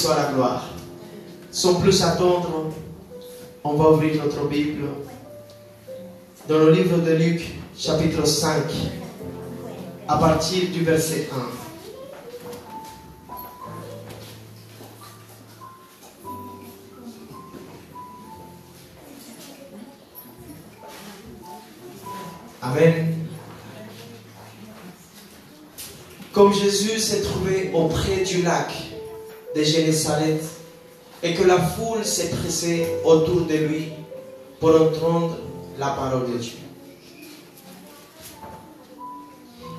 soit la gloire. Sans plus attendre, on va ouvrir notre Bible dans le livre de Luc, chapitre 5, à partir du verset 1. Amen. Comme Jésus s'est trouvé auprès du lac de Génézareth et que la foule s'est pressée autour de lui pour entendre la parole de Dieu,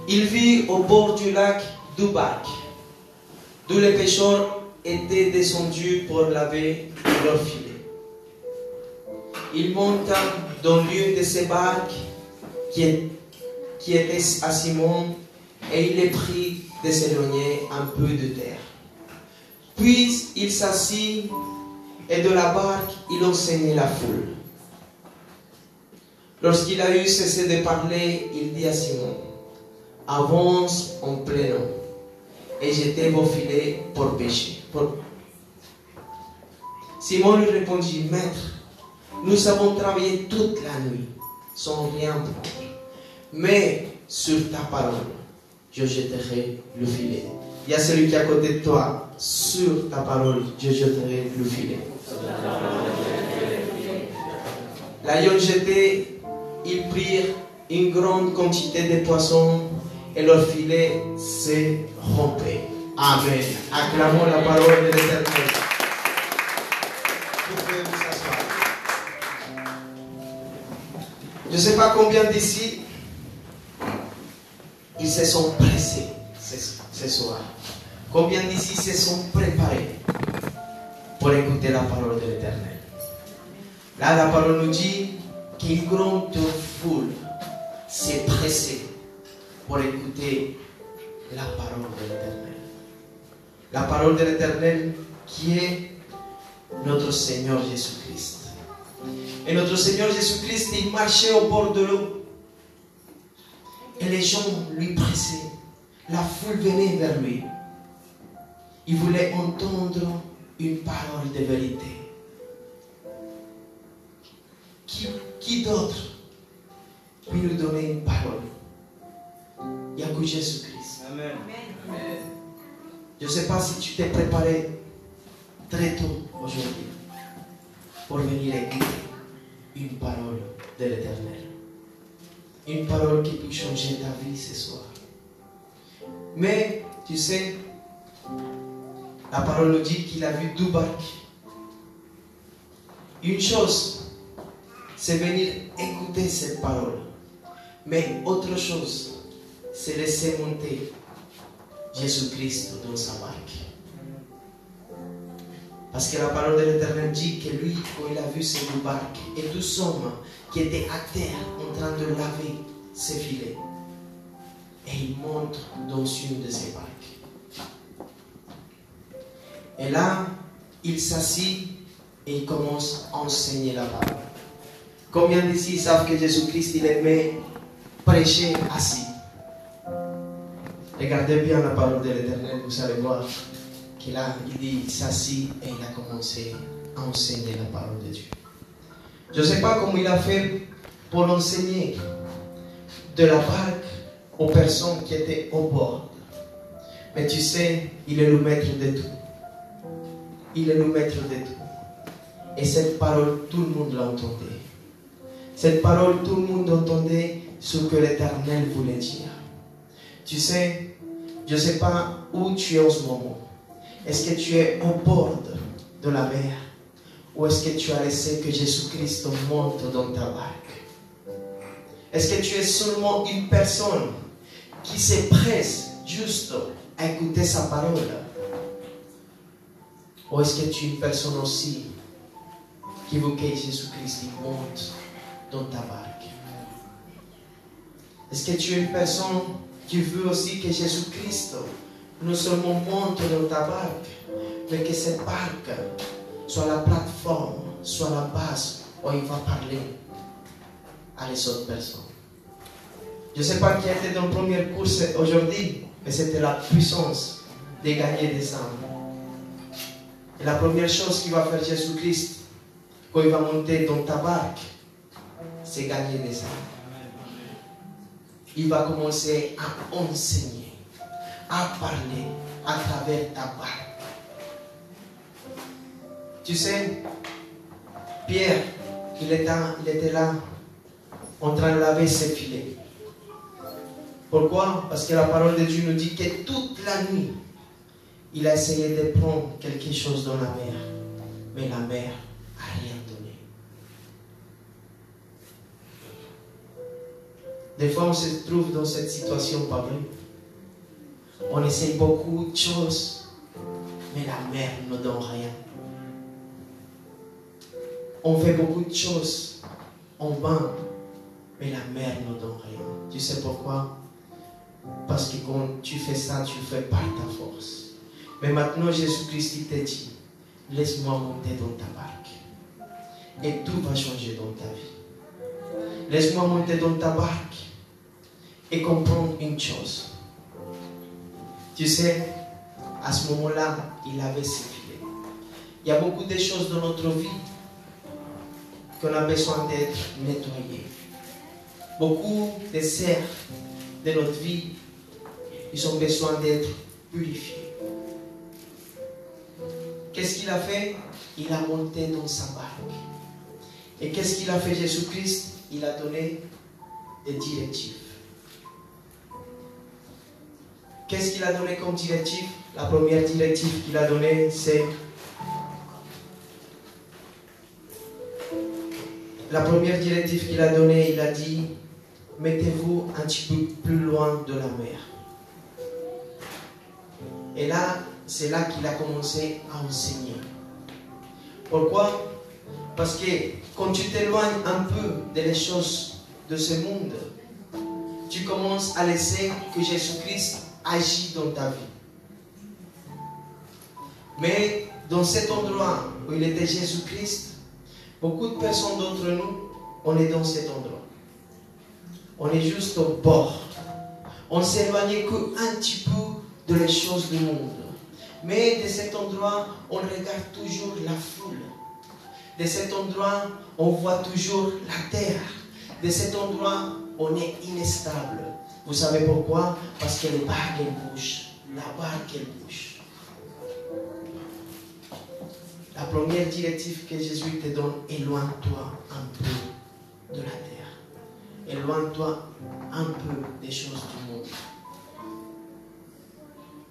il vit au bord du lac deux barques, d'où les pêcheurs étaient descendus pour laver leurs filets. Il monta dans l'une de ces barques qui était à Simon, et il les prit de s'éloigner un peu de terre. Puis il s'assit et de la barque il enseignait la foule. Lorsqu'il a eu cessé de parler, il dit à Simon: avance en plein eau et jetez vos filets pour pêcher. Simon lui répondit: Maître, nous avons travaillé toute la nuit sans rien prendre, mais sur ta parole je jetterai le filet. Il y a celui qui est à côté de toi: sur ta parole je jetterai le filet. L'ayant jeté, ils prirent une grande quantité de poissons et leur filet s'est rompu. Amen. Acclamons la parole de l'Éternel. Vous pouvez vous asseoir. Je ne sais pas combien d'ici ils se sont pressés ce soir. Combien d'ici se sont préparés pour écouter la parole de l'Éternel. Là, la parole nous dit qu'une grande foule s'est pressée pour écouter la parole de l'Éternel. La parole de l'Éternel qui est notre Seigneur Jésus-Christ. Et notre Seigneur Jésus-Christ, il marchait au bord de l'eau. Et les gens lui pressaient. La foule venait vers lui. Il voulait entendre une parole de vérité. Qui d'autre peut nous donner une parole? Il n'y a que Jésus-Christ. Amen. Je ne sais pas si tu t'es préparé très tôt aujourd'hui pour venir écouter une parole de l'Éternel. Une parole qui peut changer ta vie ce soir. Mais, tu sais, la parole nous dit qu'il a vu deux barques. Une chose, c'est venir écouter cette parole. Mais autre chose, c'est laisser monter Jésus-Christ dans sa barque. Parce que la parole de l'Éternel dit que lui, quand il a vu ces deux barques et deux hommes qui étaient à terre en train de laver ses filets, et il monte dans une de ces barques. Et là, il s'assit et il commence à enseigner la parole. Combien d'ici savent que Jésus-Christ, il aimait prêcher assis? Regardez bien la parole de l'Éternel, vous allez voir qu'il a, il s'assit et il a commencé à enseigner la parole de Dieu. Je ne sais pas comment il a fait pour enseigner de la barque aux personnes qui étaient au bord. Mais tu sais, il est le maître de tout. Il est le maître de tout. Et cette parole, tout le monde l'entendait. Cette parole, tout le monde entendait ce que l'Éternel voulait dire. Tu sais, je ne sais pas où tu es en ce moment. Est-ce que tu es au bord de la mer? Ou est-ce que tu as laissé que Jésus-Christ monte dans ta barque? Est-ce que tu es seulement une personne qui se presse juste à écouter sa parole? Ou est-ce que tu es une personne aussi qui veut que Jésus-Christ monte dans ta barque? Est-ce que tu es une personne qui veut aussi que Jésus-Christ non seulement monte dans ta barque, mais que cette barque soit la plateforme, soit la base où il va parler à les autres personnes? Je ne sais pas qui était dans la première course aujourd'hui, mais c'était la puissance de gagner des âmes. Et la première chose qu'il va faire Jésus-Christ, quand il va monter dans ta barque, c'est gagner des âmes. Il va commencer à enseigner, à parler à travers ta barque. Tu sais, Pierre, il était là en train de laver ses filets. Pourquoi? Parce que la parole de Dieu nous dit que toute la nuit, il a essayé de prendre quelque chose dans la mer, mais la mer n'a rien donné. Des fois, on se trouve dans cette situation, pas vrai? On essaye beaucoup de choses, mais la mer ne donne rien. On fait beaucoup de choses, on vend, mais la mer ne donne rien. Tu sais pourquoi? Parce que quand tu fais ça, tu fais par ta force. Mais maintenant, Jésus-Christ, il te dit, laisse-moi monter dans ta barque. Et tout va changer dans ta vie. Laisse-moi monter dans ta barque et comprendre une chose. Tu sais, à ce moment-là, il avait ses filets. Il y a beaucoup de choses dans notre vie qu'on a besoin d'être nettoyées. Beaucoup de serres de notre vie, ils ont besoin d'être purifiés. Qu'est-ce qu'il a fait? Il a monté dans sa barque. Et qu'est-ce qu'il a fait Jésus-Christ? Il a donné des directives. Qu'est-ce qu'il a donné comme directive? La première directive qu'il a donnée, c'est... La première directive qu'il a donnée, il a dit, mettez-vous un petit peu plus loin de la mer. Et là, c'est là qu'il a commencé à enseigner. Pourquoi? Parce que quand tu t'éloignes un peu des choses de ce monde, tu commences à laisser que Jésus-Christ agisse dans ta vie. Mais dans cet endroit où il était Jésus-Christ, beaucoup de personnes d'entre nous, on est dans cet endroit. On est juste au bord. On s'éloigne qu'un petit peu de les choses du monde. Mais de cet endroit, on regarde toujours la foule. De cet endroit, on voit toujours la terre. De cet endroit, on est inestable. Vous savez pourquoi? Parce que les barques, elles bougent. La barque, elle bouge. La première directive que Jésus te donne, éloigne-toi un peu de la terre. Éloigne-toi un peu des choses du monde.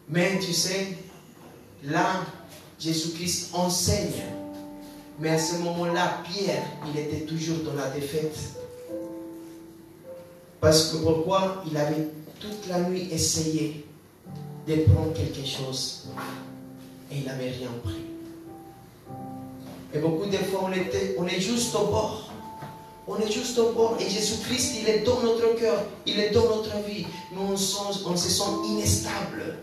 Mais tu sais, là, Jésus-Christ enseigne. Mais à ce moment-là, Pierre, il était toujours dans la défaite. Parce que pourquoi? Il avait toute la nuit essayé de prendre quelque chose. Et il n'avait rien pris. Et beaucoup de fois, on est juste au bord. On est juste au bord. Et Jésus-Christ, il est dans notre cœur. Il est dans notre vie. Nous, on se sent inestables.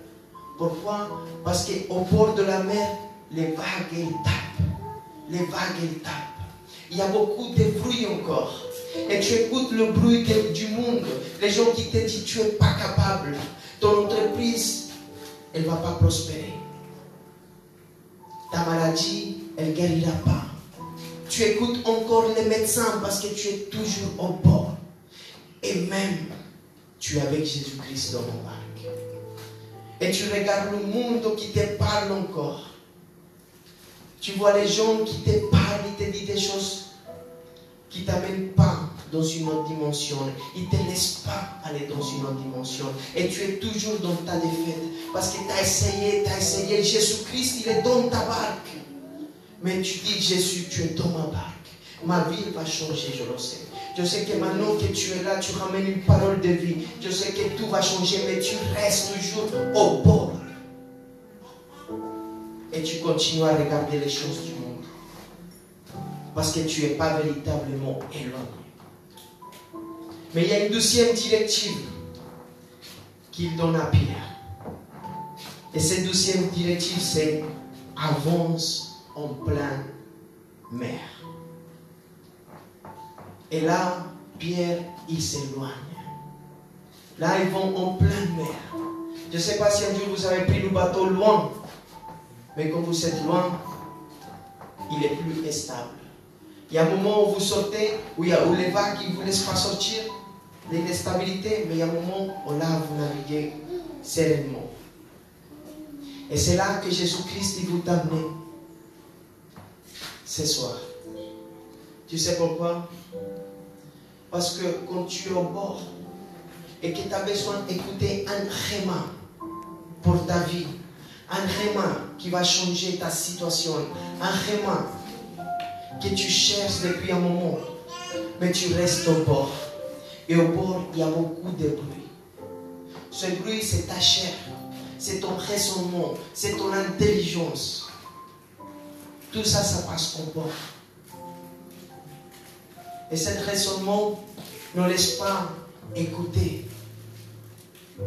Pourquoi? Parce qu'au bord de la mer, les vagues, elles tapent. Les vagues, elles tapent. Il y a beaucoup de bruit encore. Et tu écoutes le bruit du monde. Les gens qui te disent, tu n'es pas capable. Ton entreprise, elle ne va pas prospérer. Ta maladie, elle ne guérira pas. Tu écoutes encore les médecins parce que tu es toujours au bord. Et même, tu es avec Jésus-Christ dans la barque. Et tu regardes le monde qui te parle encore. Tu vois les gens qui te parlent, ils te disent des choses qui ne t'amènent pas dans une autre dimension. Ils ne te laissent pas aller dans une autre dimension. Et tu es toujours dans ta défaite. Parce que tu as essayé. Jésus-Christ, il est dans ta barque. Mais tu dis, Jésus, tu es dans ma barque. Ma vie va changer, je le sais. Je sais que maintenant que tu es là, tu ramènes une parole de vie. Je sais que tout va changer, mais tu restes toujours au bord. Et tu continues à regarder les choses du monde. Parce que tu n'es pas véritablement éloigné. Mais il y a une deuxième directive qu'il donne à Pierre. Et cette deuxième directive, c'est avance en pleine mer. Et là, Pierre, il s'éloigne. Là, ils vont en pleine mer. Je ne sais pas si un jour vous avez pris le bateau loin. Mais quand vous êtes loin, il est plus stable. Il y a un moment où vous sortez, où les vagues ne vous laissent pas sortir, l'instabilité, mais il y a un moment où là, vous naviguez sereinement. Et c'est là que Jésus-Christ il vous t'amène ce soir. Tu sais pourquoi? Parce que quand tu es au bord et que tu as besoin d'écouter un rhéma pour ta vie, un rhéma qui va changer ta situation, un rhéma que tu cherches depuis un moment, mais tu restes au bord. Et au bord, il y a beaucoup de bruit. Ce bruit, c'est ta chair, c'est ton raisonnement, c'est ton intelligence. Tout ça, ça passe au bord. Et ce raisonnement ne laisse pas écouter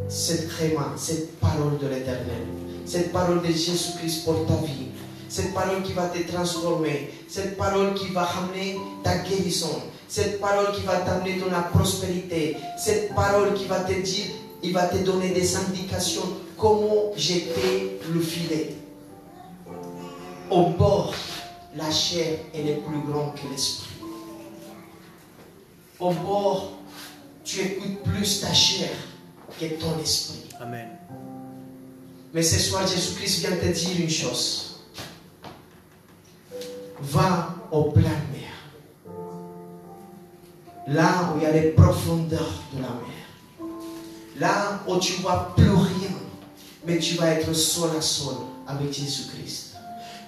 cette rhéma, cette parole de l'Éternel, cette parole de Jésus-Christ pour ta vie, cette parole qui va te transformer, cette parole qui va amener ta guérison, cette parole qui va t'amener dans la prospérité, cette parole qui va te dire, il va te donner des indications comment jeter le filet. Au bord, la chair elle est plus grande que l'esprit. Au bord, tu écoutes plus ta chair que ton esprit. Amen. Mais ce soir, Jésus-Christ vient te dire une chose. Va au plein mer. Là où il y a les profondeurs de la mer. Là où tu ne vois plus rien, mais tu vas être seul à seul avec Jésus-Christ.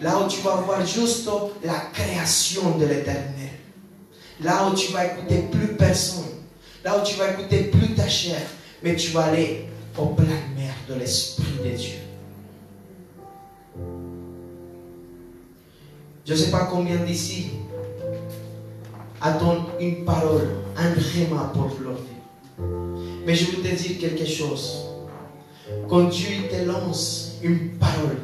Là où tu vas voir juste la création de l'Éternel. Là où tu vas écouter plus personne. Là où tu vas écouter plus ta chair. Mais tu vas aller au plein mer de l'Esprit de Dieu. Je ne sais pas combien d'ici attendent une parole, un rhéma pour leur vie. Mais je veux te dire quelque chose. Quand Dieu te lance une parole,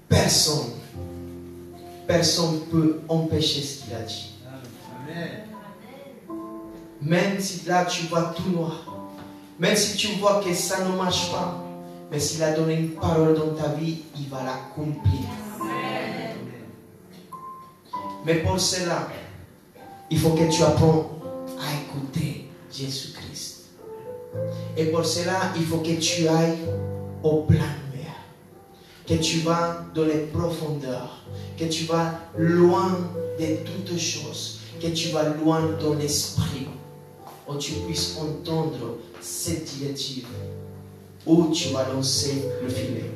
personne ne peut empêcher ce qu'il a dit. Amen. Même si là tu vois tout noir, même si tu vois que ça ne marche pas, mais s'il a donné une parole dans ta vie, il va l'accomplir. Mais pour cela, il faut que tu apprennes à écouter Jésus-Christ. Et pour cela, il faut que tu ailles au plein mer, que tu vas dans les profondeurs, que tu vas loin de toutes choses, que tu vas loin de ton esprit, où tu puisses entendre cette directive, où tu vas lancer le filet.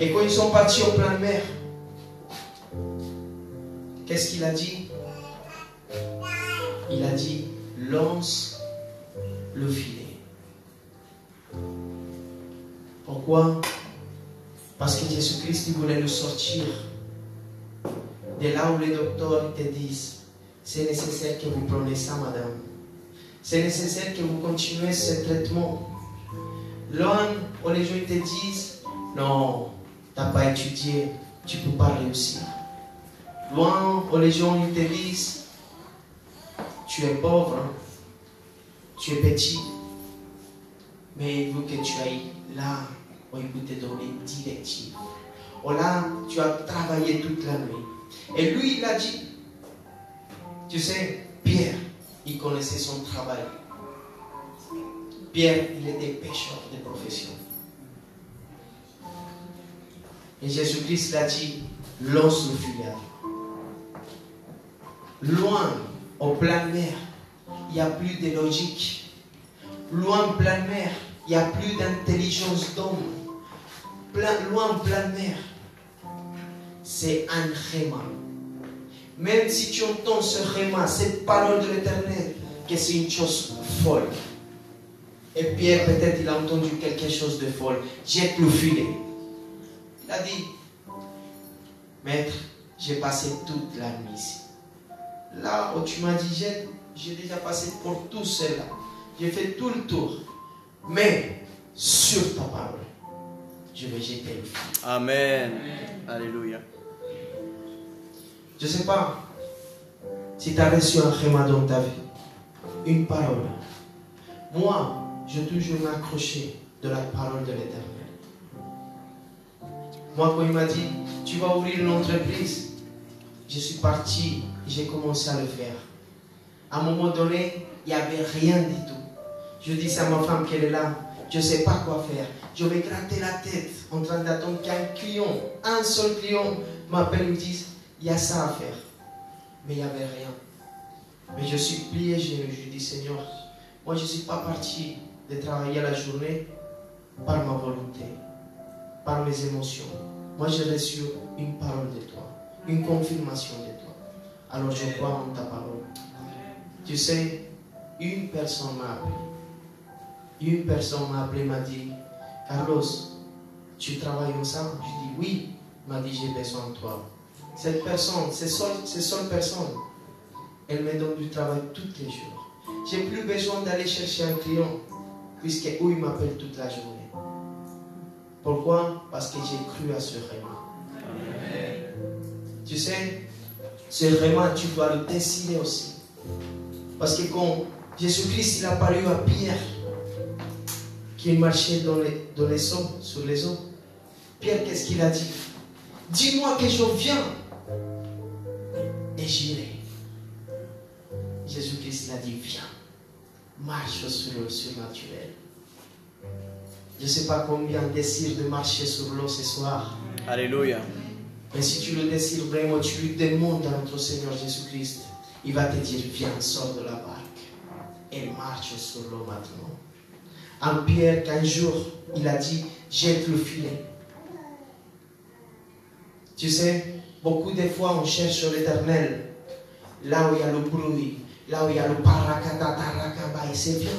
Et quand ils sont partis au plein mer, qu'est-ce qu'il a dit? Il a dit, lance le filet. Pourquoi? Parce que Jésus-Christ voulait nous sortir de là où les docteurs te disent, c'est nécessaire que vous preniez ça, madame. C'est nécessaire que vous continuez ce traitement. Loin où les gens te disent, non, tu n'as pas étudié, tu ne peux pas réussir. Loin où les gens te disent, tu es pauvre, tu es petit, mais il veut que tu ailles là où il peut te donner une directive. Où là, tu as travaillé toute la nuit. Et lui, il a dit, tu sais, Pierre, il connaissait son travail. Pierre, il était pêcheur de profession. Et Jésus-Christ l'a dit, lance le filet. Loin, au plein mer, il n'y a plus de logique. Loin, en plein mer, il n'y a plus d'intelligence d'homme. Loin, en plein mer, c'est un rhéma. Même si tu entends ce rhéma, cette parole de l'Éternel, que c'est une chose folle. Et Pierre, peut-être, il a entendu quelque chose de folle. Jette le filet. Il a dit, maître, j'ai passé toute la nuit ici. Là où tu m'as dit jette, j'ai déjà passé pour tout cela. J'ai fait tout le tour. Mais, sur ta parole, je vais jeter le filet. Amen. Alléluia. Je ne sais pas si tu as reçu un rhéma dans ta vie, une parole. Moi, je toujours m'accrocher de la parole de l'Éternel. Moi, quand il m'a dit, tu vas ouvrir une entreprise, je suis parti, j'ai commencé à le faire. À un moment donné, il n'y avait rien du tout. Je dis à ma femme qu'elle est là, je ne sais pas quoi faire. Je vais gratter la tête en train d'attendre qu'un client, un seul client m'appelle et me dise, il y a ça à faire. Mais il n'y avait rien. Mais je suis plié, je dis, Seigneur, moi je ne suis pas parti de travailler la journée par ma volonté, par mes émotions. Moi j'ai reçu une parole de toi, une confirmation de toi. Alors je crois en ta parole. Tu sais, une personne m'a appelé. Une personne m'a appelé, m'a dit, Carlos, tu travailles ensemble? Je dis oui. Il m'a dit, j'ai besoin de toi. Cette personne, cette seule personne, elle me donne du travail tous les jours. J'ai plus besoin d'aller chercher un client, puisque eux, ils m'appellent toute la journée. Pourquoi? Parce que j'ai cru à ce réma. Tu sais, ce réma, tu dois le décider aussi. Parce que quand Jésus-Christ il a apparu à Pierre, qui marchait dans les eaux, sur les eaux, Pierre, qu'est-ce qu'il a dit? Dis-moi que je viens et j'irai. Jésus-Christ a dit, viens, marche sur l'eau surnaturelle. Je ne sais pas combien désirent de marcher sur l'eau ce soir. Alléluia. Mais si tu le désires vraiment, tu lui demandes à notre Seigneur Jésus-Christ, il va te dire, viens, sors de la barque et marche sur l'eau maintenant. Un Pierre qu'un jour, il a dit, jette le filet. Tu sais, beaucoup de fois, on cherche l'Éternel, là où il y a le bruit, là où il y a le parakatarakaba, et c'est bien.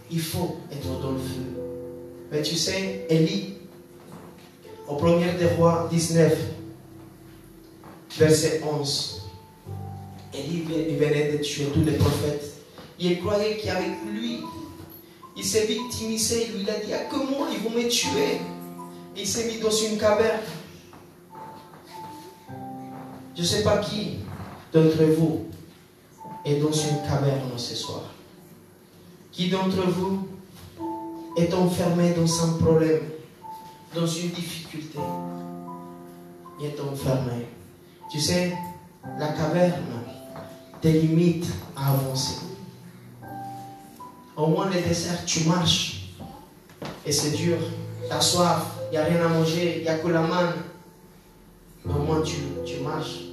Il faut être dans le feu. Mais tu sais, Élie, au 1er des Rois 19, verset 11, Élie venait de tuer tous les prophètes. Il croyait qu'avec lui, il s'est victimisé. Il lui a dit, ah, comment ils vont me tuer? Il s'est mis dans une caverne. Je ne sais pas qui d'entre vous est dans une caverne ce soir. Qui d'entre vous est enfermé dans un problème, dans une difficulté? Il est enfermé. Tu sais, la caverne te limite à avancer. Au moins le désert, tu marches et c'est dur. Tu as soif, il n'y a rien à manger, il n'y a que la manne. Mais au moins tu marches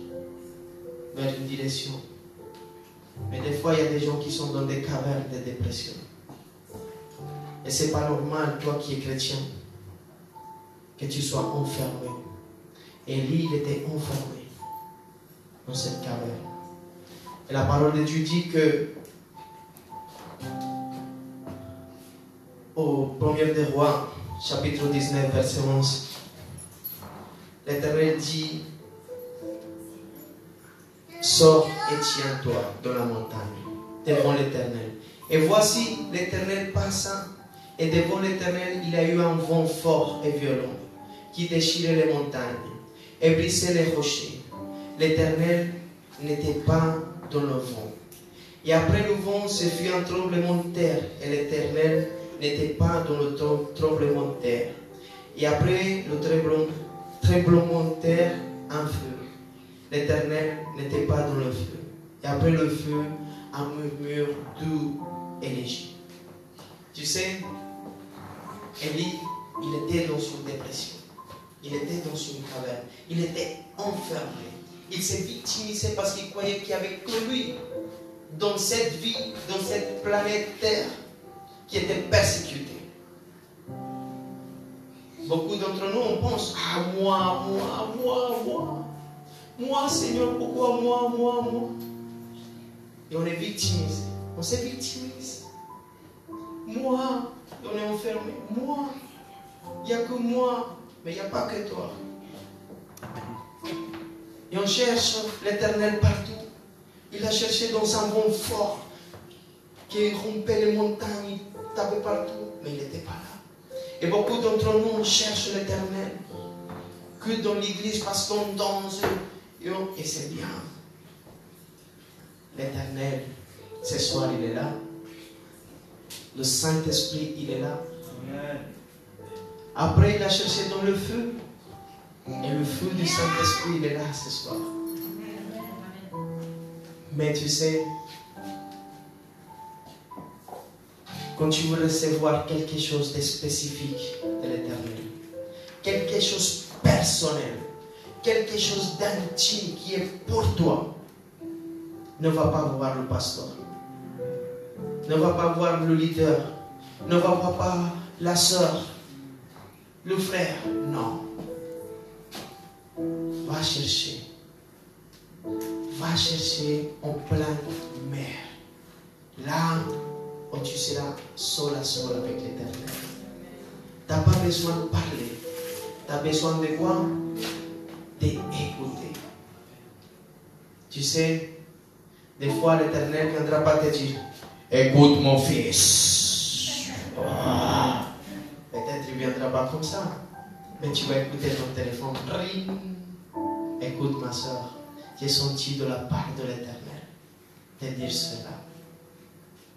vers une direction. Mais des fois, il y a des gens qui sont dans des cavernes de dépression. Et ce n'est pas normal, toi qui es chrétien, que tu sois enfermé. Élie, il était enfermé dans cette caverne. Et la parole de Dieu dit que au 1er des Rois, chapitre 19, verset 11, l'Éternel dit, sors et tiens-toi dans la montagne, devant l'Éternel. Et voici, l'Éternel passa, et devant l'Éternel, il y a eu un vent fort et violent, qui déchirait les montagnes, et brisait les rochers. L'Éternel n'était pas dans le vent. Et après le vent, ce fut un tremblement de terre, et l'Éternel n'était pas dans le tremblement de terre. Et après le tremblement de terre, un feu. L'Éternel n'était pas dans le feu. Et après le feu, un murmure doux et léger. Tu sais, Élie, il était dans une dépression. Il était dans une caverne. Il était enfermé. Il s'est victimisé parce qu'il croyait qu'il n'y avait que lui, dans cette vie, dans cette planète Terre, qui était persécuté. Beaucoup d'entre nous, on pense, ah, moi, Seigneur, pourquoi moi? Et on est victimisé. On se victimise. Moi, on est enfermé. Moi, il n'y a que moi, mais il n'y a pas que toi. Et on cherche l'Éternel partout. Il a cherché dans un vent fort qui rompait les montagnes, il tapait partout, mais il n'était pas là. Et beaucoup d'entre nous, on cherche l'Éternel que dans l'église parce qu'on danse et c'est bien. L'Éternel, ce soir, il est là. Le Saint-Esprit, il est là. Après, il a cherché dans le feu. Et le feu du Saint-Esprit, il est là ce soir. Mais tu sais, quand tu veux recevoir quelque chose de spécifique de l'Éternel, quelque chose de personnel, quelque chose d'intime qui est pour toi, ne va pas voir le pasteur, ne va pas voir le leader, ne va pas la soeur, le frère, non. Va chercher en pleine mer, là où tu seras seul à seul avec l'Éternel. Tu n'as pas besoin de parler, tu as besoin de quoi? D'écouter. Tu sais, des fois l'Éternel ne viendra pas te dire, écoute mon fils. Peut-être il ne viendra pas comme ça, mais tu vas écouter ton téléphone. Ring. Écoute ma soeur, j'ai senti de la part de l'Éternel te dire cela.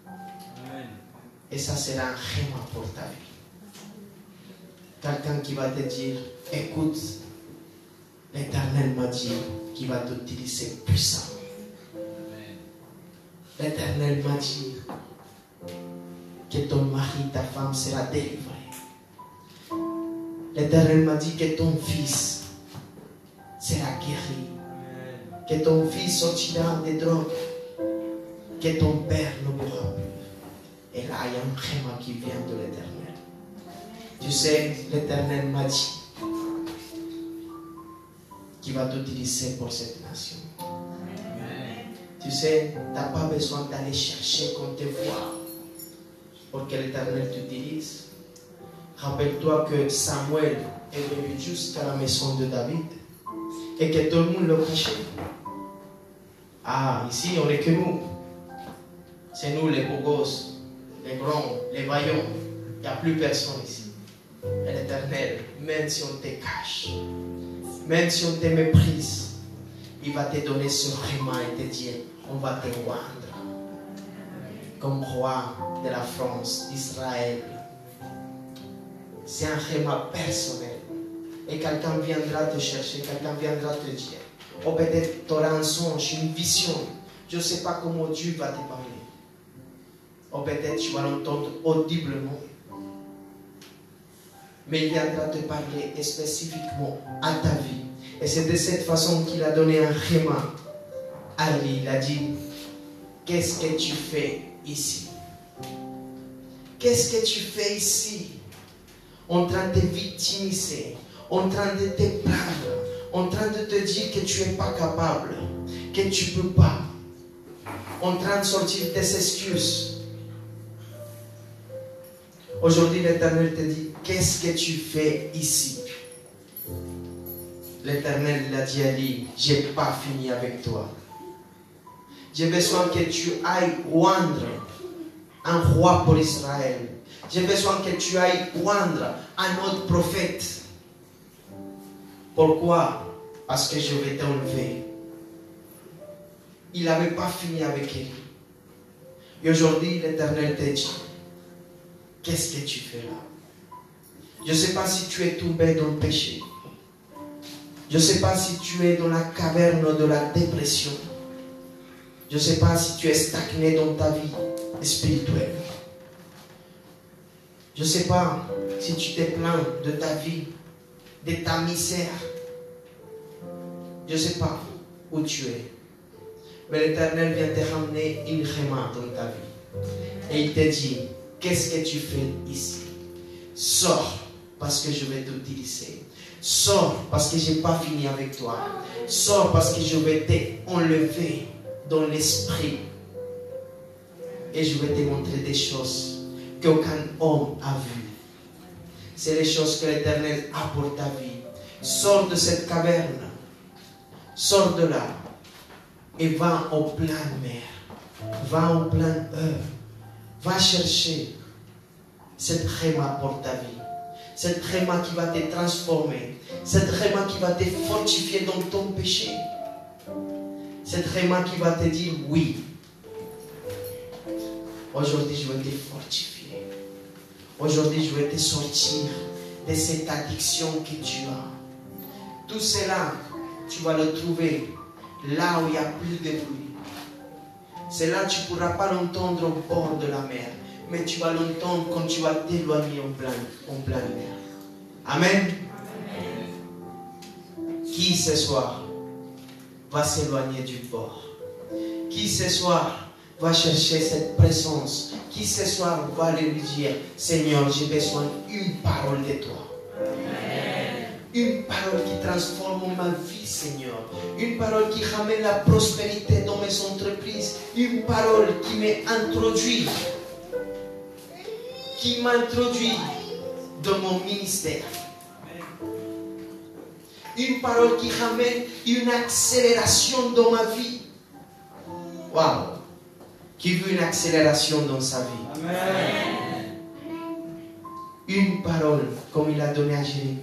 Amen. Et ça sera un rhéma pour ta vie. Quelqu'un qui va te dire, écoute, l'Éternel m'a dit qu'il va t'utiliser puissamment. L'Éternel m'a dit que ton mari, ta femme sera délivré. L'Éternel m'a dit que ton fils sera guéri. Que ton fils sortira des drogues. Que ton père ne mourra plus. Et là, il y a un rhéma qui vient de l'Éternel. Tu sais, l'Éternel m'a dit qu'il va t'utiliser pour cette nation. Tu sais, tu n'as pas besoin d'aller chercher qu'on te voie pour que l'Éternel t'utilise. Rappelle-toi que Samuel est venu jusqu'à la maison de David et que tout le monde le cachait. Ah, ici, on n'est que nous. C'est nous les beaux gosses, les grands, les vaillants. Il n'y a plus personne ici. Et l'Éternel, même si on te cache, même si on te méprise, il va te donner ce rhéma et te dire, on va te rendre comme roi de la France, d'Israël. C'est un rhéma personnel. Et quelqu'un viendra te chercher, quelqu'un viendra te dire. Ou peut-être tu auras un songe, une vision. Je ne sais pas comment Dieu va te parler. Ou peut-être tu vas l'entendre audiblement. Mais il viendra te parler spécifiquement à ta vie. Et c'est de cette façon qu'il a donné un rhéma à lui. Il a dit, qu'est-ce que tu fais ici? Qu'est-ce que tu fais ici? En train de te victimiser, en train de te plaindre, en train de te dire que tu n'es pas capable, que tu ne peux pas, en train de sortir tes excuses. Aujourd'hui, l'Éternel te dit, qu'est-ce que tu fais ici? L'Éternel l'a dit à lui, je n'ai pas fini avec toi. J'ai besoin que tu ailles oindre un roi pour Israël. J'ai besoin que tu ailles oindre un autre prophète. Pourquoi? Parce que je vais t'enlever. Il n'avait pas fini avec elle. Et aujourd'hui, l'Éternel te dit, qu'est-ce que tu fais là? Je ne sais pas si tu es tombé dans le péché. Je ne sais pas si tu es dans la caverne de la dépression. Je ne sais pas si tu es stagné dans ta vie spirituelle. Je ne sais pas si tu te plains de ta vie, de ta misère. Je ne sais pas où tu es. Mais l'Éternel vient te ramener une rhéma dans ta vie. Et il te dit, qu'est-ce que tu fais ici? Sors parce que je vais t'utiliser. Sors parce que je n'ai pas fini avec toi. Sors parce que je vais t'enlever dans l'esprit. Et je vais te montrer des choses qu'aucun homme a vues. C'est les choses que l'Éternel a pour ta vie. Sors de cette caverne. Sors de là. Et va en pleine mer. Va en pleine œuvre. Va chercher cette rhéma pour ta vie. Cette rhéma qui va te transformer. Cette rhéma qui va te fortifier dans ton péché. Cette rhéma qui va te dire oui. Aujourd'hui, je vais te fortifier. Aujourd'hui, je vais te sortir de cette addiction que tu as. Tout cela, tu vas le trouver là où il n'y a plus de bruit. C'est là que tu ne pourras pas l'entendre au bord de la mer, mais tu vas l'entendre quand tu vas t'éloigner en pleine mer. Amen. Qui ce soir va s'éloigner du bord? Qui ce soir va chercher cette présence? Qui ce soir va lui dire, Seigneur, j'ai besoin d'une parole de toi. Une parole qui transforme ma vie, Seigneur. Une parole qui ramène la prospérité dans mes entreprises. Une parole qui m'introduit, dans mon ministère. Une parole qui ramène une accélération dans ma vie. Waouh! Qui veut une accélération dans sa vie? Amen. Une parole comme il a donné à Jérémie.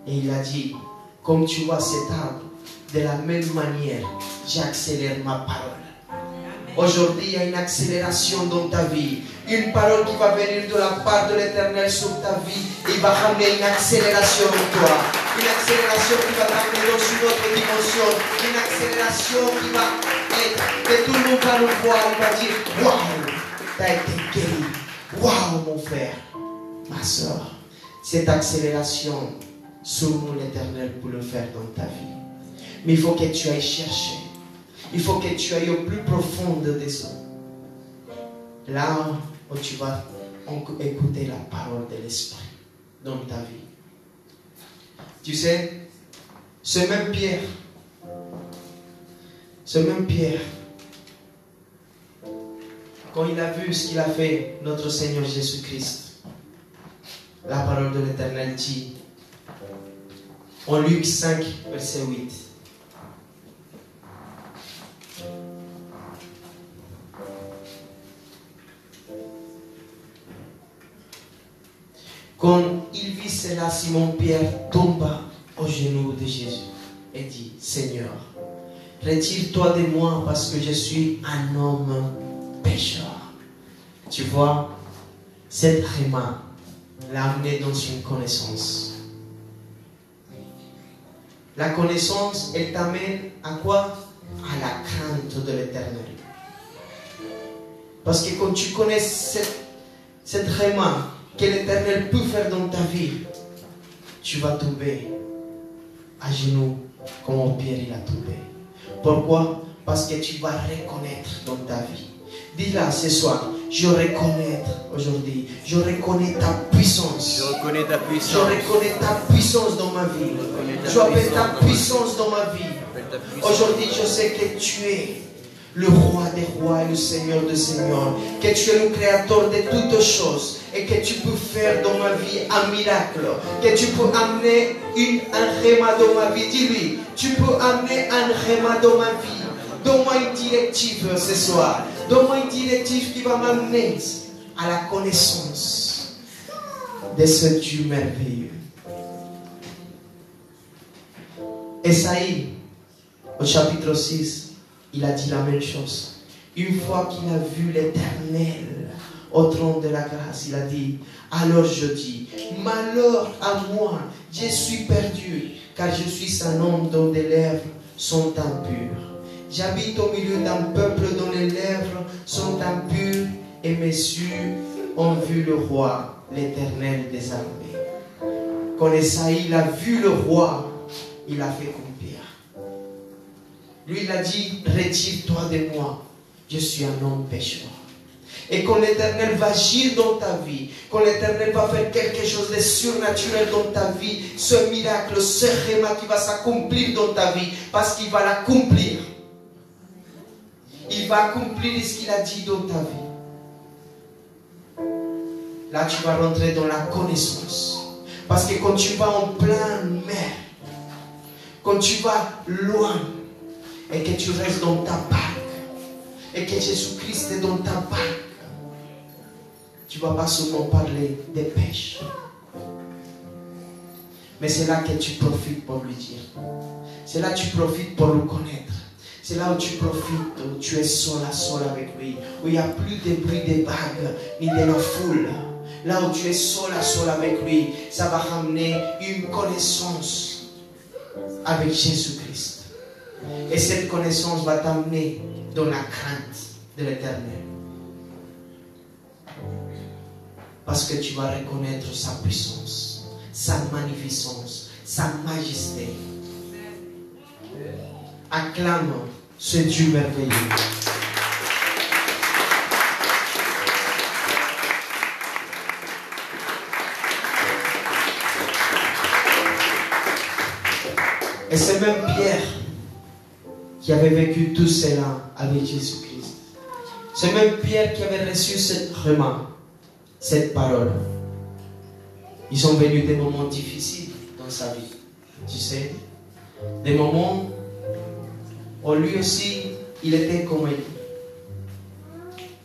Et il a dit, comme tu vois cet arbre, de la même manière, j'accélère ma parole. Aujourd'hui, il y a une accélération dans ta vie. Une parole qui va venir de la part de l'Éternel sur ta vie. Il va ramener une accélération en toi. Une accélération qui va t'amener dans une autre dimension. Une accélération qui va être, que tout le monde va nous voir. Il va dire, waouh, tu as été guéri. Waouh, mon frère, ma soeur. Cette accélération, souhaite l'Éternel pour le faire dans ta vie. Mais il faut que tu ailles chercher. Il faut que tu ailles au plus profond des eaux. Là où tu vas écouter la parole de l'Esprit dans ta vie. Tu sais, ce même Pierre, quand il a vu ce qu'il a fait, notre Seigneur Jésus-Christ, la parole de l'Éternel dit, en Luc 5, verset 8. Quand il vit cela, Simon-Pierre tomba aux genoux de Jésus et dit, Seigneur, retire-toi de moi parce que je suis un homme pécheur. Tu vois, cette réma l'a amené dans une connaissance. La connaissance, elle t'amène à quoi? À la crainte de l'Éternel. Parce que quand tu connais cette réma que l'Éternel peut faire dans ta vie, tu vas tomber à genoux comme Pierre il a tombé. Pourquoi? Parce que tu vas reconnaître dans ta vie. Dis-là ce soir, je reconnais aujourd'hui, je reconnais ta puissance. Je reconnais ta puissance. Je reconnais ta puissance dans ma vie. Je appelle ta puissance dans ma vie. Aujourd'hui, je sais que tu es le roi des rois et le Seigneur des seigneurs, que tu es le créateur de toutes choses et que tu peux faire dans ma vie un miracle, que tu peux amener un réma dans ma vie. Dis-lui, tu peux amener un réma dans ma vie. Donne-moi une directive ce soir. Donne-moi une directive qui va m'amener à la connaissance de ce Dieu merveilleux. Esaïe, au chapitre 6, il a dit la même chose. Une fois qu'il a vu l'Éternel au trône de la grâce, il a dit, alors je dis, malheur à moi, je suis perdu, car je suis un homme dont les lèvres sont impures. J'habite au milieu d'un peuple dont les lèvres sont impures, et mes yeux ont vu le roi, l'Éternel des armées. Quand Esaïe a vu le roi, il a fait comme Pierre. Lui, il a dit, retire-toi de moi, je suis un homme pécheur. Et quand l'Éternel va agir dans ta vie, quand l'Éternel va faire quelque chose de surnaturel dans ta vie, ce miracle, ce réma qui va s'accomplir dans ta vie, parce qu'il va l'accomplir. Il va accomplir ce qu'il a dit dans ta vie. Là, tu vas rentrer dans la connaissance. Parce que quand tu vas en pleine mer, quand tu vas loin, et que tu restes dans ta barque, et que Jésus-Christ est dans ta barque, tu ne vas pas seulement parler des pêches. Mais c'est là que tu profites pour lui dire. C'est là que tu profites pour le connaître. C'est là où tu profites, où tu es seul à seul avec lui. Où il n'y a plus de bruit des vagues, ni de la foule. Là où tu es seul à seul avec lui, ça va ramener une connaissance avec Jésus-Christ. Et cette connaissance va t'amener dans la crainte de l'Éternel. Parce que tu vas reconnaître sa puissance, sa magnificence, sa majesté. Acclame ce Dieu merveilleux. Et c'est même Pierre qui avait vécu tout cela avec Jésus-Christ. C'est même Pierre qui avait reçu cette remarque, cette parole. Ils sont venus des moments difficiles dans sa vie, tu sais. Des moments où lui aussi, il était comme lui.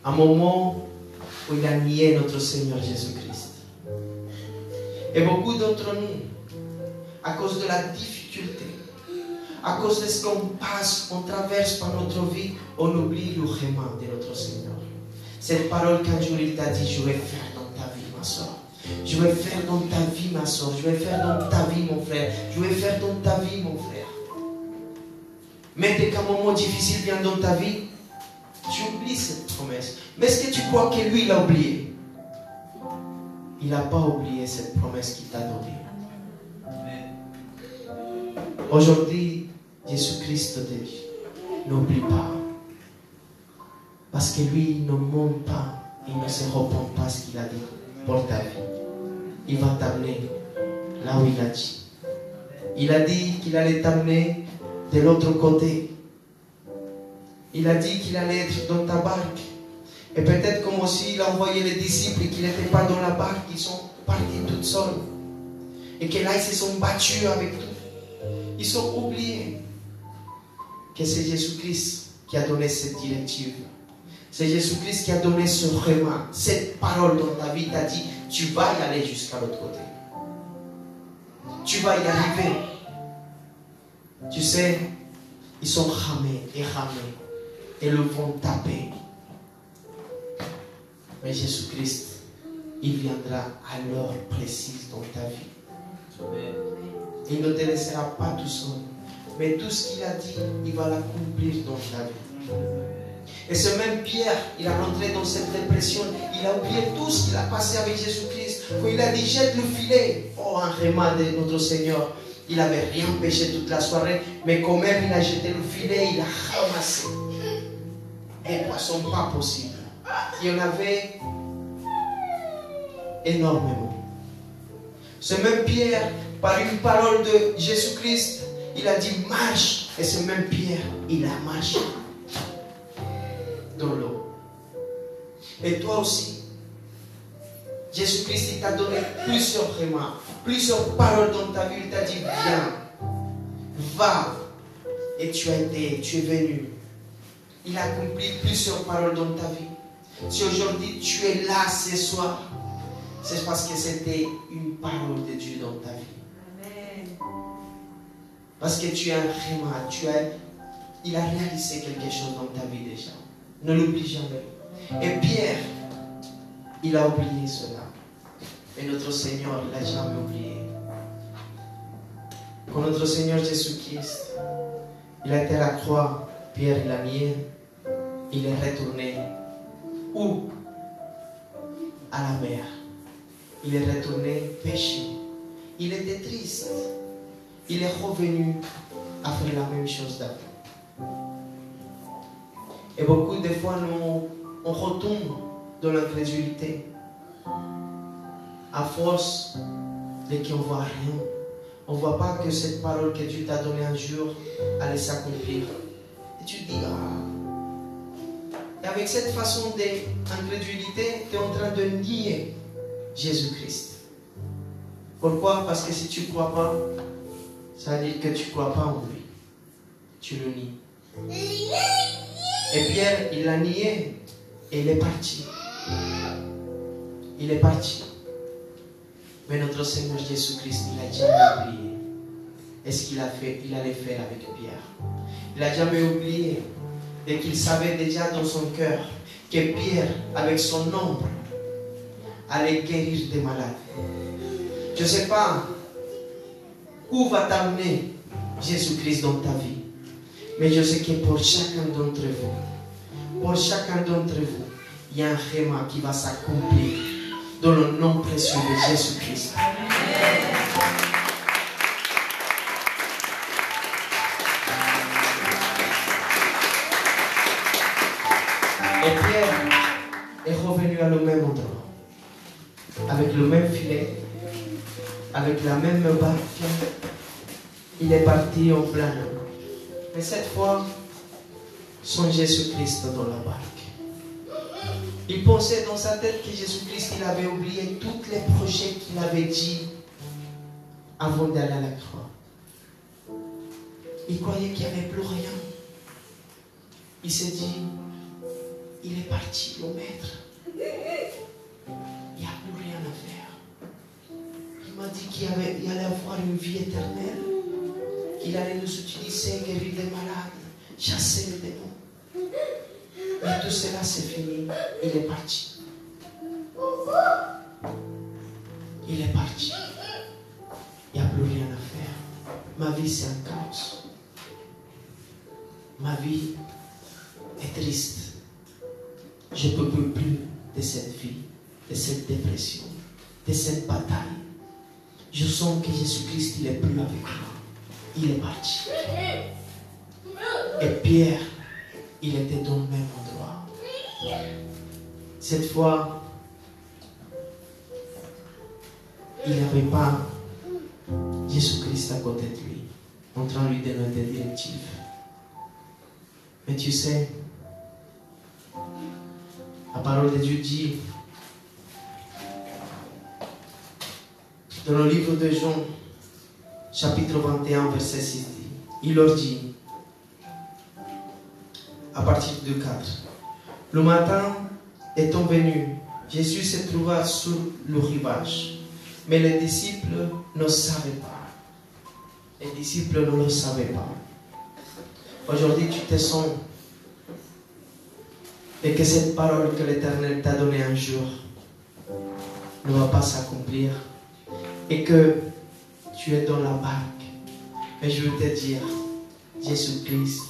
Un moment où il a nié notre Seigneur Jésus-Christ. Et beaucoup d'entre nous, à cause de la difficulté, à cause de ce qu'on passe, on traverse par notre vie, on oublie le vraiment de notre Seigneur. Cette parole qu'un jour il t'a dit, je vais faire dans ta vie, ma soeur. Je vais faire dans ta vie, ma soeur. Je vais faire dans ta vie, mon frère. Je vais faire dans ta vie, mon frère. Mais dès qu'un moment difficile vient dans ta vie, tu oublies cette promesse. Mais est-ce que tu crois que lui, il a oublié? Il n'a pas oublié cette promesse qu'il t'a donnée. Aujourd'hui, Jésus-Christ te dit, n'oublie pas. Parce que lui, il ne ment pas, il ne se repent pas ce qu'il a dit pour ta vie. Il va t'amener là où il a dit. Il a dit qu'il allait t'amener de l'autre côté. Il a dit qu'il allait être dans ta barque. Et peut-être comme aussi il a envoyé les disciples et qu'ils n'étaient pas dans la barque, ils sont partis toutes seuls. Et que là, ils se sont battus avec tout. Ils sont oubliés que c'est Jésus-Christ qui a donné cette directive. C'est Jésus-Christ qui a donné ce réma, cette parole dans ta vie. Il t'a dit, tu vas y aller jusqu'à l'autre côté. Tu vas y arriver. Tu sais, ils sont ramés. Et le vent taper. Mais Jésus-Christ, il viendra à l'heure précise dans ta vie. Il ne te laissera pas tout seul. Mais tout ce qu'il a dit, il va l'accomplir dans ta vie. Et ce même Pierre, il a rentré dans cette dépression. Il a oublié tout ce qu'il a passé avec Jésus-Christ. Quand il a dit, jette le filet. Oh, un réma de notre Seigneur. Il n'avait rien pêché toute la soirée. Mais quand même, il a jeté le filet. Il a ramassé des poissons pas possibles. Il y en avait énormément. Ce même Pierre, par une parole de Jésus-Christ, il a dit marche. Et ce même Pierre, il a marché dans l'eau. Et toi aussi, Jésus-Christ, il t'a donné plusieurs remarques, plusieurs paroles dans ta vie. Il t'a dit viens, va. Et tu es venu. Il a accompli plusieurs paroles dans ta vie. Si aujourd'hui tu es là ce soir, c'est parce que c'était une parole de Dieu dans ta vie. Amen. Parce que tu es un réma, il a réalisé quelque chose dans ta vie déjà. Ne l'oublie jamais. Et Pierre, il a oublié cela. Et notre Seigneur, il n'a jamais oublié. Quand notre Seigneur Jésus-Christ, il a été à la croix, Pierre, il a nié, il est retourné. Où? À la mer. Il est retourné pécher. Il était triste. Il est revenu à faire la même chose d'avant. Et beaucoup de fois, nous, on retombe dans l'incrédulité. À force de qu'on ne voit rien. On ne voit pas que cette parole que Dieu t'a donnée un jour allait s'accomplir. Et tu te dis, Et avec cette façon d'incrédulité, tu es en train de nier Jésus-Christ. Pourquoi? Parce que si tu ne crois pas, ça veut dire que tu ne crois pas en lui. Tu le nies. Et Pierre, il l'a nié et il est parti. Il est parti. Mais notre Seigneur Jésus-Christ, il n'a jamais oublié. Et ce qu'il a fait, il allait faire avec Pierre. Il n'a jamais oublié. Et qu'il savait déjà dans son cœur que Pierre, avec son ombre, aller guérir des malades. Je ne sais pas où va t'amener Jésus-Christ dans ta vie. Mais je sais que pour chacun d'entre vous, il y a un réma qui va s'accomplir dans le nom précieux de Jésus-Christ. Et Pierre est revenu à le même endroit, avec le même filet, avec la même barque. Il est parti en plein eau. Mais cette fois, son Jésus-Christ dans la barque. Il pensait dans sa tête que Jésus-Christ, il avait oublié tous les projets qu'il avait dit avant d'aller à la croix. Il croyait qu'il n'y avait plus rien. Il s'est dit, il est parti, le maître. Il n'y a plus rien à faire. Il m'a dit qu'il allait avoir une vie éternelle. Il allait nous utiliser, guérir des malades, chasser les démons. Mais tout cela, c'est fini. Il est parti. Il est parti. Il n'y a plus rien à faire. Ma vie, c'est un chaos. Ma vie est triste. Je ne peux plus de cette vie, de cette dépression, de cette bataille. Je sens que Jésus-Christ, il n'est plus avec moi. Il est parti. Et Pierre, il était dans le même endroit. Cette fois, il n'avait pas Jésus-Christ à côté de lui, en train de lui donner des directives. Mais tu sais, la parole de Dieu dit, dans le livre de Jean, chapitre 21, verset 6, il leur dit, à partir de 4, le matin étant venu, Jésus se trouva sur le rivage, mais les disciples ne savaient pas. Les disciples ne le savaient pas. Aujourd'hui, tu te sens et que cette parole que l'Éternel t'a donnée un jour ne va pas s'accomplir et que tu es dans la barque. Mais je veux te dire, Jésus-Christ,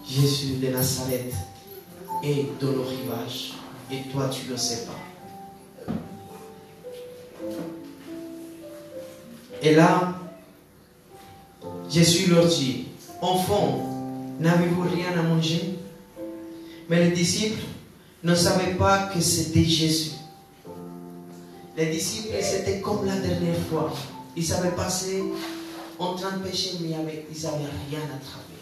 Jésus de Nazareth est dans le rivage et toi tu ne le sais pas. Et là, Jésus leur dit, enfants, n'avez-vous rien à manger? Mais les disciples ne savaient pas que c'était Jésus. Les disciples, c'était comme la dernière fois. Ils savaient passer en train de pécher, mais ils n'avaient rien attrapé.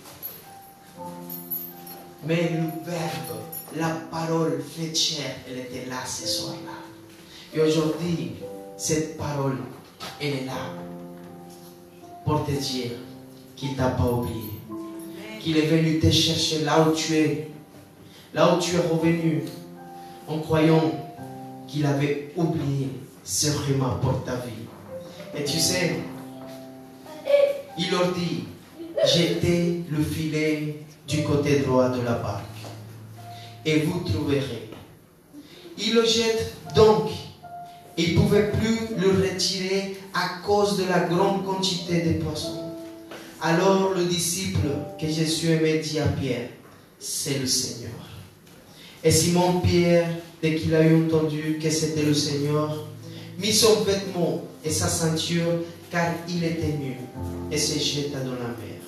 Mais le Verbe, la parole faite chair, elle était là ce soir-là. Et aujourd'hui, cette parole, elle est là pour te dire qu'il ne t'a pas oublié. Qu'il est venu te chercher là où tu es. Là où tu es revenu en croyant qu'il avait oublié ce réma pour ta vie. Et tu sais, il leur dit, jetez le filet du côté droit de la barque et vous trouverez. Il le jette donc. Il ne pouvait plus le retirer à cause de la grande quantité de poissons. Alors le disciple que Jésus aimait dit à Pierre, c'est le Seigneur. Et Simon-Pierre, dès qu'il a eu entendu que c'était le Seigneur, mit son vêtement et sa ceinture, car il était nu, et se jeta dans la mer.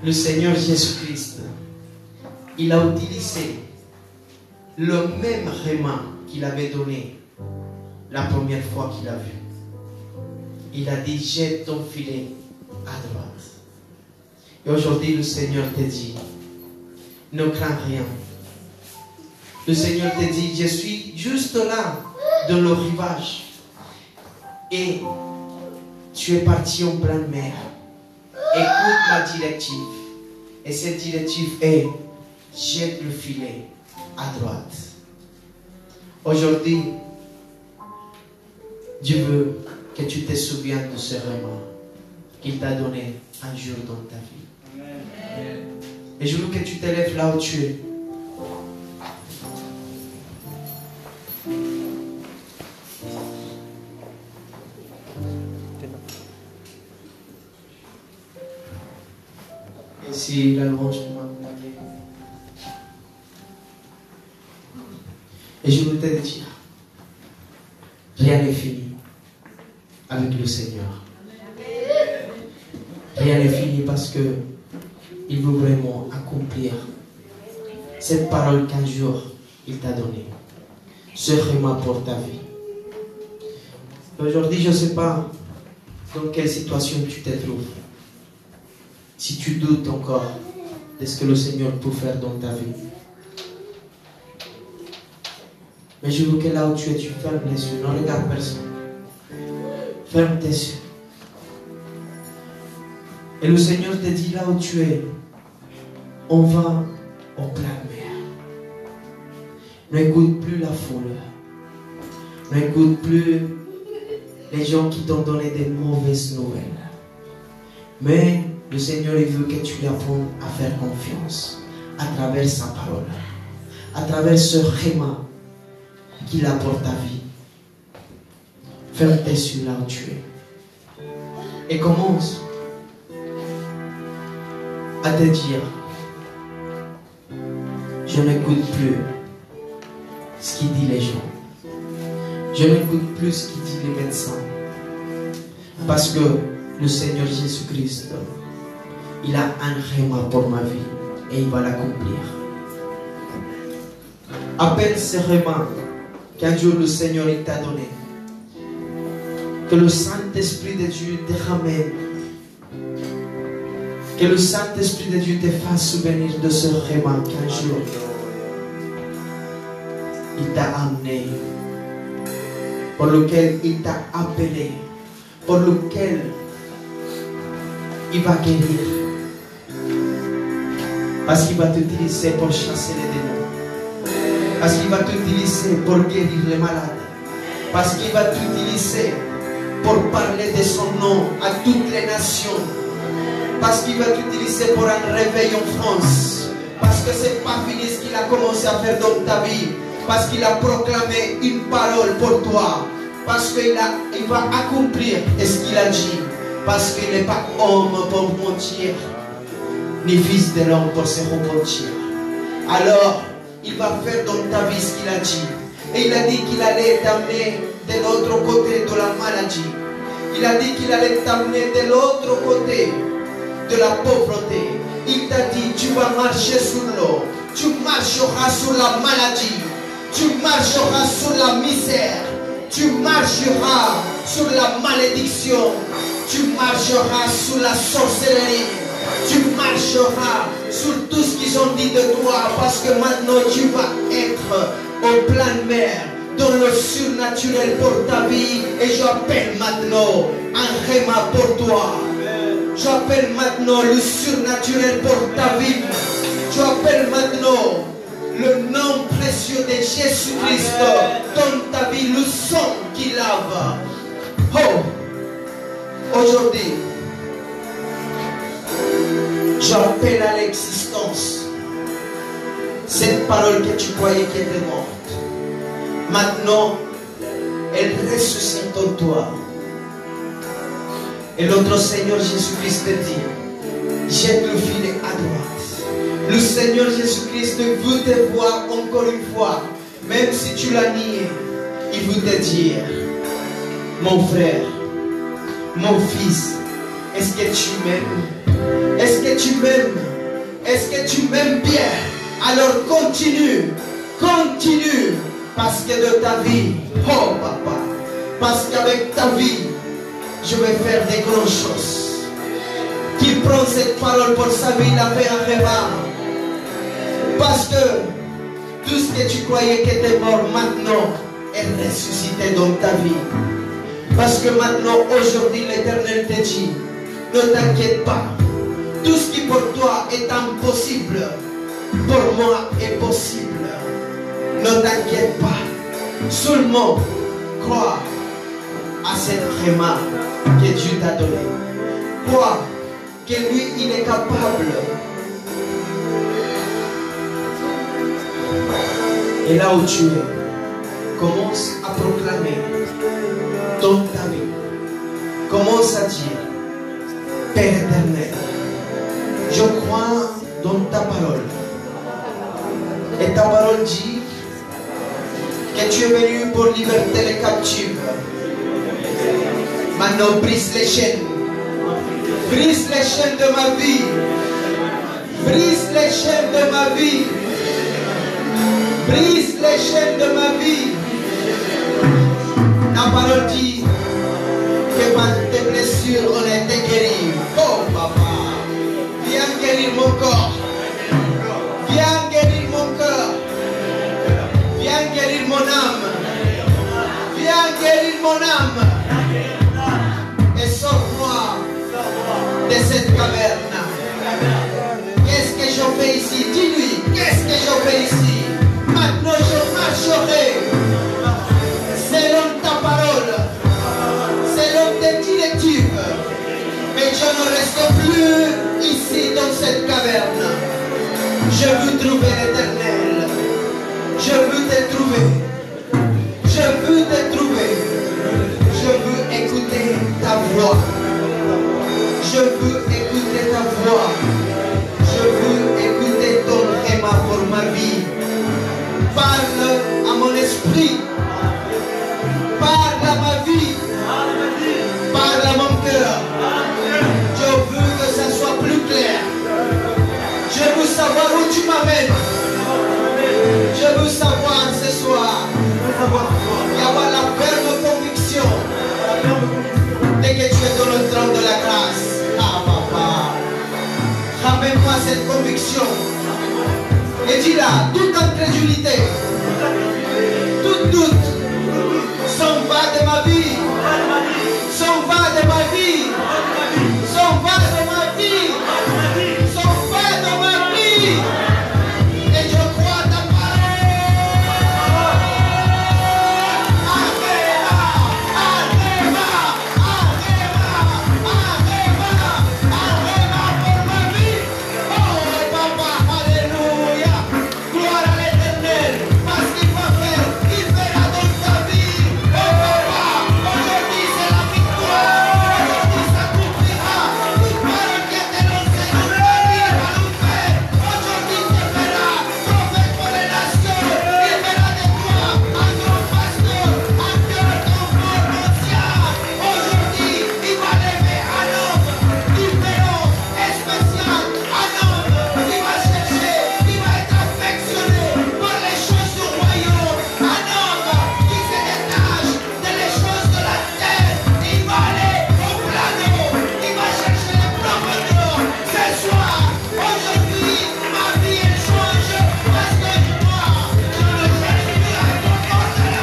Le Seigneur Jésus-Christ, il a utilisé le même réma qu'il avait donné la première fois qu'il a vu. Il a dit, jette ton filet à droite. Et aujourd'hui, le Seigneur te dit, ne crains rien. Le Seigneur te dit, je suis juste là, dans le rivage. Et tu es parti en pleine mer. Écoute ma directive. Et cette directive est, jette le filet à droite. Aujourd'hui, Dieu veut que tu te souviennes de ce réma qu'il t'a donné un jour dans ta vie. Amen. Et je veux que tu te lèves là où tu es. Si la louange peut m'accompagner. Et je voudrais te dire, rien n'est fini avec le Seigneur. Rien n'est fini parce que il veut vraiment accomplir cette parole qu'un jour il t'a donnée. Ce rhéma pour ta vie. Aujourd'hui, je ne sais pas dans quelle situation tu te trouves. Si tu doutes encore de ce que le Seigneur peut faire dans ta vie. Mais je veux que là où tu es, tu fermes les yeux. Ne regarde personne. Ferme tes yeux. Et le Seigneur te dit là où tu es, on va au plein mer. N'écoute plus la foule. N'écoute plus les gens qui t'ont donné des mauvaises nouvelles. Mais le Seigneur, il veut que tu lui apprennes à faire confiance à travers sa parole, à travers ce rhéma qu'il a pour ta vie. Ferme tes yeux là où tu es. Et commence à te dire, je n'écoute plus ce qu'il dit les gens. Je n'écoute plus ce qu'il dit les médecins. Parce que le Seigneur Jésus-Christ, il a un rhéma pour ma vie et il va l'accomplir. Appelle ce rhéma qu'un jour le Seigneur il t'a donné. Que le Saint-Esprit de Dieu te ramène. Que le Saint-Esprit de Dieu te fasse souvenir de ce rhéma qu'un jour il t'a amené, pour lequel il t'a appelé, pour lequel il va guérir. Parce qu'il va t'utiliser pour chasser les démons. Parce qu'il va t'utiliser pour guérir les malades. Parce qu'il va t'utiliser pour parler de son nom à toutes les nations. Parce qu'il va t'utiliser pour un réveil en France. Parce que ce n'est pas fini ce qu'il a commencé à faire dans ta vie. Parce qu'il a proclamé une parole pour toi. Parce qu'il va accomplir ce qu'il a dit. Parce qu'il n'est pas homme pour mentir, ni fils de l'homme pour se repentir. Alors, il va faire dans ta vie ce qu'il a dit. Et il a dit qu'il allait t'amener de l'autre côté de la maladie. Il a dit qu'il allait t'amener de l'autre côté de la pauvreté. Il t'a dit, tu vas marcher sur l'eau. Tu marcheras sur la maladie. Tu marcheras sur la misère. Tu marcheras sur la malédiction. Tu marcheras sur la sorcellerie. Tu marcheras sur tout ce qu'ils ont dit de toi. Parce que maintenant tu vas être en pleine mer, dans le surnaturel pour ta vie. Et j'appelle maintenant un rhéma pour toi. J'appelle maintenant le surnaturel pour ta vie. J'appelle maintenant le nom précieux de Jésus-Christ dans ta vie, le sang qui lave. Oh, aujourd'hui, j'appelle à l'existence cette parole que tu croyais qu'elle était morte. Maintenant, elle ressuscite en toi. Et notre Seigneur Jésus-Christ te dit, jette le filet à droite. Le Seigneur Jésus-Christ veut te voir encore une fois. Même si tu l'as nié, il veut te dire, mon frère, mon fils, est-ce que tu m'aimes? Est-ce que tu m'aimes? Est-ce que tu m'aimes bien? Alors continue, continue. Parce que de ta vie, oh papa, parce qu'avec ta vie, je vais faire des grandes choses. Qui prend cette parole pour sa vie, la fait un rêve. Parce que tout ce que tu croyais qui était mort maintenant est ressuscité dans ta vie. Parce que maintenant, aujourd'hui, l'Éternel te dit, ne t'inquiète pas. Tout ce qui pour toi est impossible, pour moi est possible. Ne t'inquiète pas. Seulement, crois à cette rhéma que Dieu t'a donné. Crois que lui, il est capable. Et là où tu es, commence à proclamer dans ta vie. Commence à dire, Père éternel, Je crois dans ta parole. Et ta parole dit que tu es venu pour liberter les captifs. Maintenant, brise les chaînes. Brise les chaînes de ma vie. Brise les chaînes de ma vie. Brise les chaînes de ma vie. Ta parole dit que par tes blessures on a été guéris. Oh papa, viens guérir mon corps. Viens guérir mon cœur. Viens guérir mon âme. Viens guérir mon âme. Et sors-moi de cette caverne. Qu'est-ce que je fais ici? Dis-lui, qu'est-ce que je fais ici? Maintenant je marcherai selon ta parole, selon tes directives. Mais je ne reste plus ici dans cette caverne. Je veux trouver l'Éternel. Je veux te trouver. Je veux te trouver. Je veux écouter ta voix. Je veux écouter ta voix. Je veux écouter ton rhéma pour ma vie. Parle à mon esprit. Parle à ma vie. Parle à mon cœur. Je veux que ça soit plus clair. Je veux savoir où tu m'amènes. Je veux savoir ce soir. Il y avoir la ferme conviction de que tu es dans le trône de la grâce. Ah papa, ramène-moi cette conviction. Et dis-la, toute incrédulité, tout doute, s'en va de ma vie. S'en va de ma vie. S'en va de ma vie. S'en va de ma vie. Et je crois ta parole. Arriva, arriva, arriva, arriva, arriva pour ma vie. Oh papa, alléluia. Gloire à l'Éternel. Parce qu'il va faire, il fera dans ta vie. Oh papa, aujourd'hui c'est la victoire. Aujourd'hui ça couvrira. Toute parole qui était lancée dans ta vie va nous faire. Aujourd'hui tu feras prophète pour les nations. Il fera de toi un grand pasteur, un cœur d'enfant ancien. Aujourd'hui il va lever un homme différent et spécial. Un homme qui va chercher, qui va être affectionné par les choses du royaume. Un homme qui se détache des choses de la terre. Il va aller au plano. Il va chercher les profondeurs. Ce soir, aujourd'hui, ma vie elle change parce que moi, je ne cherche plus à comporter la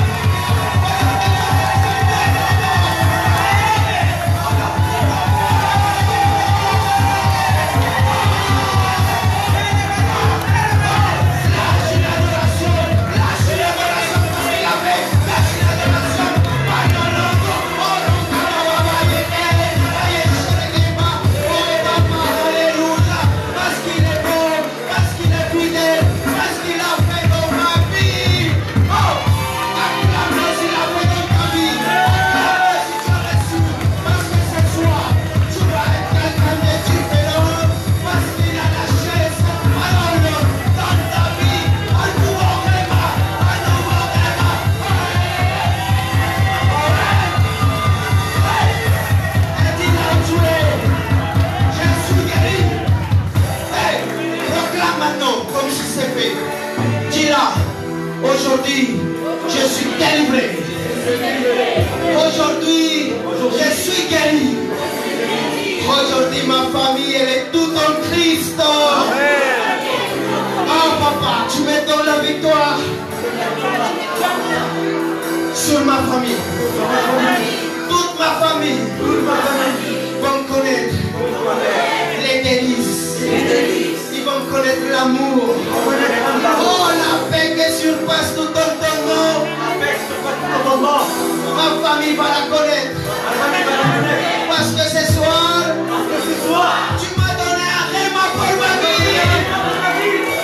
parce qu'il est bon, parce qu'il est fidèle, parce qu'il a fait dans ma vie. Oh, acclame-le s'il a fait dans ta vie. Acclame-le si tu as reçu, parce que ce soir, tu vas être quelqu'un de différent, parce qu'il a lâché sa parole dans ta vie. Un nouveau rhéma, un nouveau rhéma. Et dis là où tu es, je suis guéri. Hey, proclame maintenant comme si c'est fait. Dis-là, aujourd'hui, je suis délivré. Aujourd'hui, je suis guéri. Aujourd'hui, ma famille, elle est toute en Christ. Oh papa, tu me donnes la victoire sur ma famille. Toute ma famille vont connaître les délices. Ils vont connaître l'amour. Oh, la paix qui surpasse tout entendement. Ma famille va la connaître. Parce que ce soir, tu m'as donné un rhéma pour ma vie. Alléluia.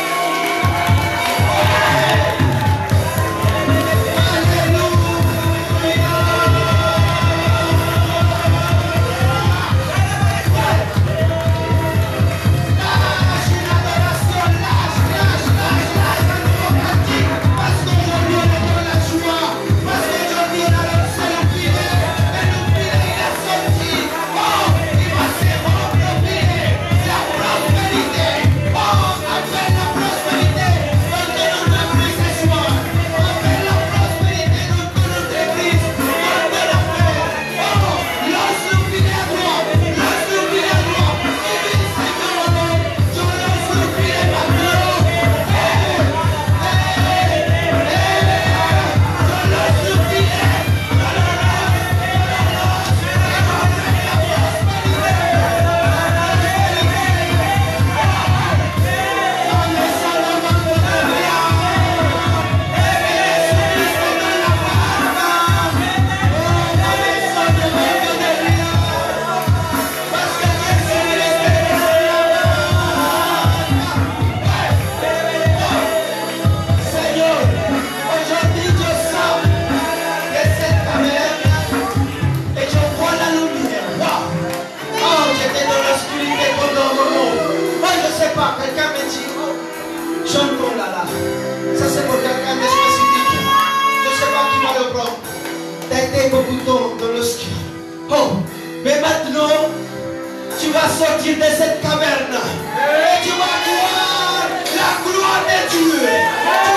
maintenant, tu vas sortir de cette caverne et tu vas voir la gloire de Dieu. Tu